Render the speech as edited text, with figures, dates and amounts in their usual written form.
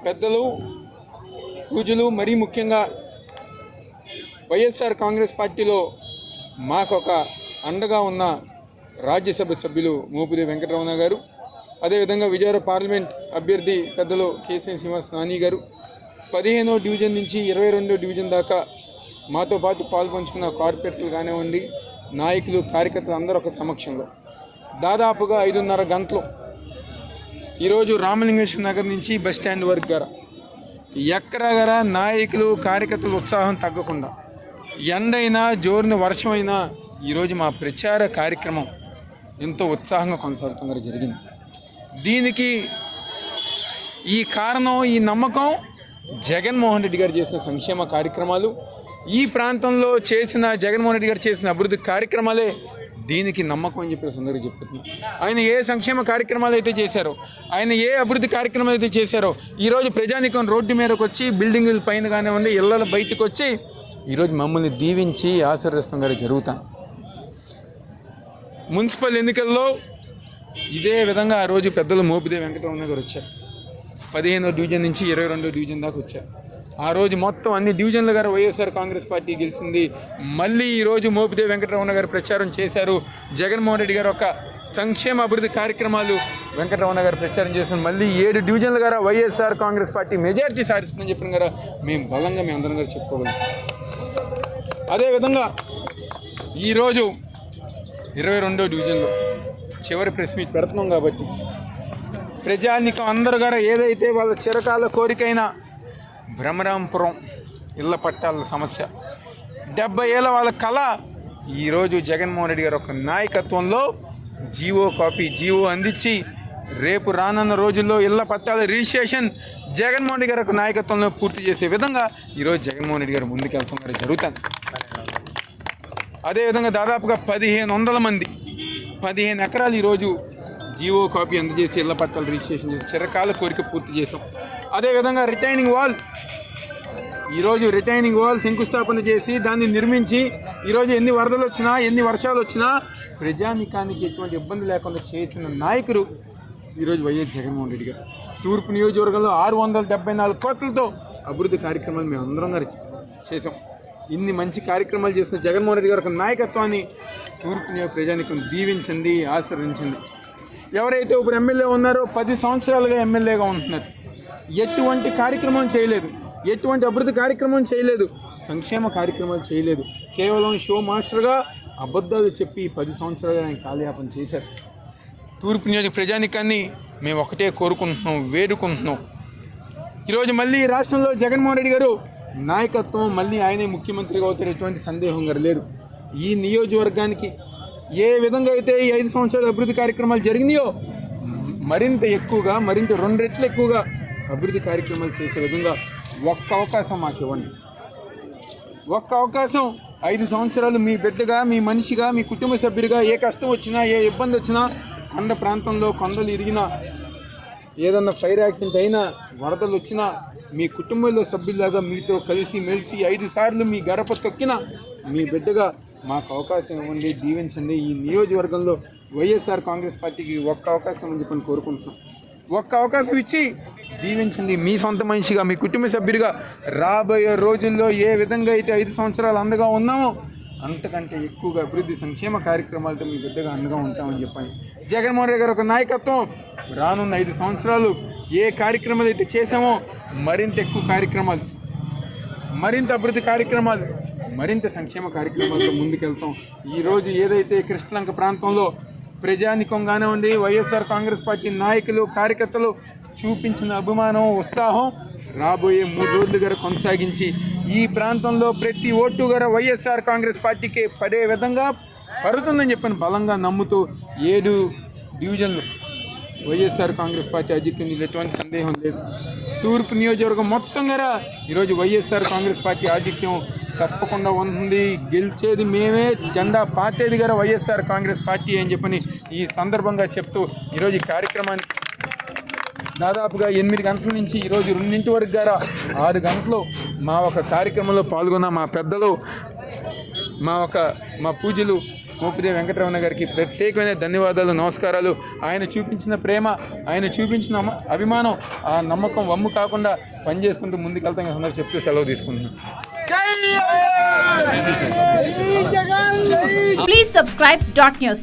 పెద్దలు పూజలు మరీ ముఖ్యంగా వైఎస్ఆర్ కాంగ్రెస్ పార్టీలో మాకొక అండగా ఉన్న రాజ్యసభ సభ్యులు మోపిదేవి వెంకటరమణ గారు, అదేవిధంగా విజయవాడ పార్లమెంట్ అభ్యర్థి పెద్దలు కేసీఎన్ శ్రీనివాస్ నాని గారు, 15వ డివిజన్ నుంచి 22వ డివిజన్ దాకా మాతో పాటు పాల్పంచుకున్న కార్పొరేటర్లు కానివ్వండి, నాయకులు, కార్యకర్తలు అందరూ ఒక సమక్షంలో దాదాపుగా 5:30 గంటలు ఈరోజు రామలింగేశ్వర నగర్ నుంచి బస్ స్టాండ్ వరకు గారా ఎక్కడగరా నాయకులు, కార్యకర్తలు ఉత్సాహం తగ్గకుండా ఎండైనా జోరున వర్షమైనా ఈరోజు మా ప్రచార కార్యక్రమం ఎంతో ఉత్సాహంగా కొనసాగుతుండగా జరిగింది. దీనికి ఈ కారణం, ఈ నమ్మకం జగన్మోహన్ రెడ్డి గారు చేసిన సంక్షేమ కార్యక్రమాలు, ఈ ప్రాంతంలో చేసిన జగన్మోహన్ రెడ్డి గారు చేసిన అభివృద్ధి కార్యక్రమాలే దీనికి నమ్మకం అని చెప్పేసి అందరికీ చెప్తున్నాం. ఆయన ఏ సంక్షేమ కార్యక్రమాలు అయితే చేశారో, ఆయన ఏ అభివృద్ధి కార్యక్రమాలు అయితే చేశారో, ఈరోజు ప్రజానికం రోడ్డు మీదకి వచ్చి బిల్డింగుల పైన కానివ్వండి, ఇళ్ళ బయటకు వచ్చి ఈరోజు మమ్మల్ని దీవించి ఆశీర్వదిస్తుండగా జరుగుతాం. మున్సిపల్ ఎన్నికల్లో ఇదే విధంగా ఆ రోజు పెద్దలు మోపిదేవి వెంకటరమణ గారు వచ్చారు. 15వ డివిజన్ నుంచి 22వ డివిజన్ దాకా వచ్చారు. ఆ రోజు మొత్తం అన్ని డివిజన్ల గారు వైఎస్ఆర్ కాంగ్రెస్ పార్టీ గెలిచింది. మళ్ళీ ఈరోజు మోపిదేవి వెంకటరమణ గారు ప్రచారం చేశారు. జగన్మోహన్ రెడ్డి గారు ఒక సంక్షేమ అభివృద్ధి కార్యక్రమాలు వెంకటరమణ గారు ప్రచారం చేస్తున్నారు. మళ్ళీ 7 డివిజన్ల గారు వైఎస్ఆర్ కాంగ్రెస్ పార్టీ మెజారిటీ సాధిస్తుందని చెప్పిన గారు మేము బలంగా మేము అందరం గారు చెప్పుకోగలం. అదేవిధంగా ఈరోజు 22వ డివిజన్లో చివరి ప్రెస్ మీట్ పెడుతున్నాం కాబట్టి ప్రజానికం అందరూ గారు ఏదైతే వాళ్ళ చిరకాల కోరికైనా భ్రమరాంపురం ఇళ్ల పట్టాల సమస్య, 70 ఏళ్ళ వాళ్ళ కళ ఈరోజు జగన్మోహన్ రెడ్డి గారు ఒక నాయకత్వంలో జీవో అందించి రేపు రానున్న రోజుల్లో ఇళ్ల పట్టాల రిజిస్ట్రేషన్ జగన్మోహన్ రెడ్డి గారు ఒక నాయకత్వంలో పూర్తి చేసే విధంగా ఈరోజు జగన్మోహన్ రెడ్డి గారు ముందుకెళ్తున్నారు జరుగుతుంది. అదేవిధంగా దాదాపుగా 1500 మంది 15 ఎకరాలు ఈరోజు జీవో కాపీ అందజేసి ఇళ్ల పట్టాలు రిజిస్ట్రేషన్ చేసి చిరకాల కోరిక పూర్తి చేసాం. అదేవిధంగా రిటైనింగ్ వాల్ శంకుస్థాపన చేసి దాన్ని నిర్మించి ఈరోజు ఎన్ని వరదలు వచ్చినా, ఎన్ని వర్షాలు వచ్చినా ప్రజానికానికి ఎటువంటి ఇబ్బంది లేకుండా చేసిన నాయకుడు ఈరోజు వైఎస్ జగన్మోహన్ రెడ్డి గారు. తూర్పు నియోజకవర్గంలో 674 కోట్లతో అభివృద్ధి కార్యక్రమాలు మేము అందరం గారు చేసాం. ఇన్ని మంచి కార్యక్రమాలు చేసిన జగన్మోహన్ రెడ్డి గారి నాయకత్వాన్ని తూర్పు నియోజక ప్రజానికం దీవించండి, ఆశీర్వదించండి. ఎవరైతే ఇప్పుడు ఎమ్మెల్యే ఉన్నారో 10 సంవత్సరాలుగా ఎమ్మెల్యేగా ఉంటున్నారు, ఎటువంటి కార్యక్రమం చేయలేదు, ఎటువంటి అభివృద్ధి కార్యక్రమం చేయలేదు, సంక్షేమ కార్యక్రమాలు చేయలేదు. కేవలం షో మాస్టర్గా అబద్ధాలు చెప్పి 10 సంవత్సరాలుగా ఆయన కాలయాపన చేశారు. తూర్పు నియోజక ప్రజానికాన్ని మేము ఒకటే కోరుకుంటున్నాం, వేడుకుంటున్నాం. ఈరోజు మళ్ళీ రాష్ట్రంలో జగన్మోహన్ రెడ్డి గారు నాయకత్వం, మళ్ళీ ఆయనే ముఖ్యమంత్రిగా అవుతారు, ఎటువంటి సందేహం గారు లేదు. ఈ నియోజకవర్గానికి ఏ విధంగా అయితే ఈ 5 సంవత్సరాల అభివృద్ధి కార్యక్రమాలు జరిగినాయో మరింత ఎక్కువగా, మరింత 2 రెట్లు ఎక్కువగా అభివృద్ధి కార్యక్రమాలు చేసే విధంగా ఒక్క అవకాశం మాకు ఇవ్వండి. ఒక్క అవకాశం 5 సంవత్సరాలు మీ బిడ్డగా, మీ మనిషిగా, మీ కుటుంబ సభ్యుడిగా ఏ కష్టం వచ్చినా, ఏ ఇబ్బంది వచ్చినా, కొండ ప్రాంతంలో కొండలు ఇరిగినా, ఏదన్నా ఫైర్ యాక్సిడెంట్ అయినా, వరదలు వచ్చినా మీ కుటుంబంలో సభ్యులాగా మీతో కలిసి మెలిసి 5 సార్లు మీ గడప తొక్కిన మీ బిడ్డగా మాకు అవకాశం ఇవ్వండి, దీవించండి. ఈ నియోజకవర్గంలో వైఎస్ఆర్ కాంగ్రెస్ పార్టీకి ఒక్క అవకాశం అని చెప్పని కోరుకుంటున్నాం. ఒక్క అవకాశం ఇచ్చి దీవించండి. మీ సొంత మనిషిగా, మీ కుటుంబ సభ్యుడిగా రాబోయే రోజుల్లో ఏ విధంగా అయితే 5 సంవత్సరాలు అండగా ఉన్నామో అంతకంటే ఎక్కువగా అభివృద్ధి సంక్షేమ కార్యక్రమాలతో మీ బిడ్డగా అండగా ఉంటామని చెప్పండి. జగన్మోహన్ రెడ్డి గారు ఒక నాయకత్వం రానున్న 5 సంవత్సరాలు ఏ కార్యక్రమాలు అయితే చేశామో మరింత ఎక్కువ కార్యక్రమాలు, మరింత అభివృద్ధి కార్యక్రమాలు, మరింత సంక్షేమ కార్యక్రమాలతో ముందుకెళ్తాం. ఈరోజు ఏదైతే కృష్ణలంక ప్రాంతంలో ప్రజానికం కానివ్వండి, వైఎస్ఆర్ కాంగ్రెస్ పార్టీ నాయకులు, కార్యకర్తలు చూపించిన అభిమానం, ఉత్సాహం రాబోయే 3 రోజులు గారు కొనసాగించి ఈ ప్రాంతంలో ప్రతి ఓటు గారు వైఎస్ఆర్ కాంగ్రెస్ పార్టీకి పడే విధంగా పడుతుందని చెప్పని బలంగా నమ్ముతూ 7 డివిజన్లు వైఎస్ఆర్ కాంగ్రెస్ పార్టీ ఆధిక్యం ఎటువంటి సందేహం లేదు. తూర్పు నియోజకవర్గం మొత్తం గారా ఈరోజు వైఎస్ఆర్ కాంగ్రెస్ పార్టీ ఆధిక్యం తప్పకుండా ఉంది. గెలిచేది మేమే, జెండా పాతేది గారా వైఎస్ఆర్ కాంగ్రెస్ పార్టీ అని చెప్పని ఈ సందర్భంగా చెప్తూ ఈరోజు ఈ కార్యక్రమానికి దాదాపుగా 8 గంటల నుంచి ఈరోజు 2 వరకు గారా 6 గంటలు మా ఒక కార్యక్రమంలో పాల్గొన్న మా పెద్దలు, మా పూజలు మోపిదేవి వెంకటరమణ గారికి ప్రత్యేకమైన ధన్యవాదాలు, నమస్కారాలు. ఆయన చూపించిన ప్రేమ, ఆయన చూపించిన అభిమానం, ఆ నమ్మకం వమ్ము కాకుండా పనిచేసుకుంటూ ముందుకెళ్తాం అందరూ చెప్తూ సెలవు తీసుకుంటున్నాం. Please subscribe .news.